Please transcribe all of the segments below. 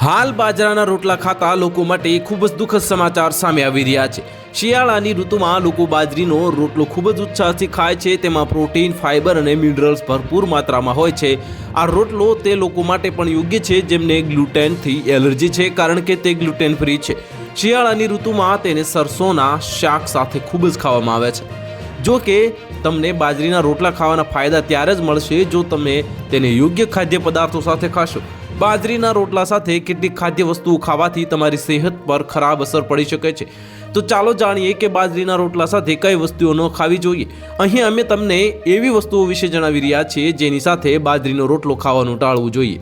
હાલ બાજરાના રોટલા ખાતા લોકો માટે ખૂબ જ દુઃખદ સમાચાર સામે આવી રહ્યા છે। શિયાળાની ઋતુમાં લોકો બાજરીનો રોટલો ખૂબ જ ઉત્સાહથી ખાય છે। તેમાં પ્રોટીન, ફાઇબર અને મિનરલ્સ ભરપૂર માત્રામાં હોય છે। આ રોટલો તે લોકો માટે પણ યોગ્ય છે જેમને ગ્લુટેનથી એલર્જી છે, કારણ કે તે ગ્લુટેન ફ્રી છે। શિયાળાની ઋતુમાં તેને સરસોના શાક સાથે ખૂબ જ ખાવામાં આવે છે। જો કે તમને બાજરીના રોટલા ખાવાના ફાયદા ત્યારે જ મળશે જો તમે તેને યોગ્ય ખાદ્ય પદાર્થો સાથે ખાશો। બાજરીના રોટલા સાથે કેટલીક ખાદ્ય વસ્તુઓ ખાવાથી તમારી સેહત પર ખરાબ અસર પડી શકે છે। તો ચાલો જાણીએ કે બાજરીના રોટલા સાથે કઈ વસ્તુઓ ન ખાવી જોઈએ। અહીં અમે તમને એવી વસ્તુઓ વિશે જણાવી રહ્યા છીએ જેની સાથે બાજરીનો રોટલો ખાવાનું ટાળવું જોઈએ।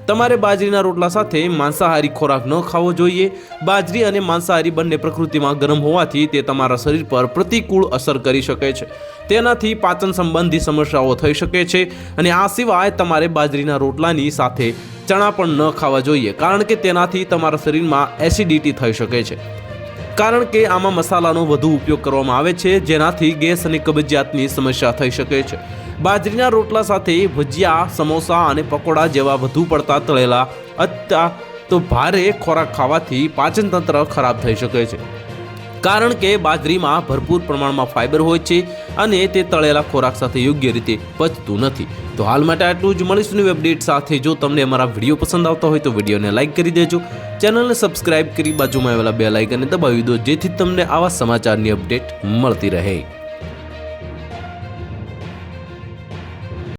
તમારે બાજરીના રોટલા સાથે માંસાહારી ખોરાક ન ખાવો જોઈએ। બાજરી અને માંસાહારી બંને પ્રકૃતિમાં ગરમ હોવાથી તે તમારા શરીર પર પ્રતિકૂળ અસર કરી શકે છે। તેનાથી પાચન સંબંધી સમસ્યાઓ થઈ શકે છે અને આ સિવાય તમારે બાજરીના રોટલાની સાથે ચણા પણ ન ખાવા જોઈએ, કારણ કે તેનાથી તમારા શરીરમાં એસિડિટી થઈ શકે છે, કારણ કે આમાં મસાલાનો વધુ ઉપયોગ કરવામાં આવે છે જેનાથી ગેસ અને કબજિયાતની સમસ્યા થઈ શકે છે। બાજરીના રોટલા સાથે ભજીયા, સમોસા અને પકોડા જેવા વધુ પડતા તળેલા અથવા તો ભારે ખોરાક ખાવાથી પાચન તંત્ર ખરાબ થઈ શકે છે, કારણ કે બાજરીમાં ભરપૂર પ્રમાણમાં ફાઇબર હોય છે અને તે તળેલા ખોરાક સાથે યોગ્ય રીતે પચતું નથી। તો હાલ માટે આટલું જ। મળીશું નવી અપડેટ સાથે। જો તમને અમારા વિડીયો પસંદ આવતા હોય તો વિડીયોને લાઇક કરી દેજો, ચેનલને સબસ્ક્રાઇબ કરી બાજુમાં આવેલા બેલ આઇકનને દબાવી દો, જેથી તમને આવા સમાચારની અપડેટ મળતી રહે।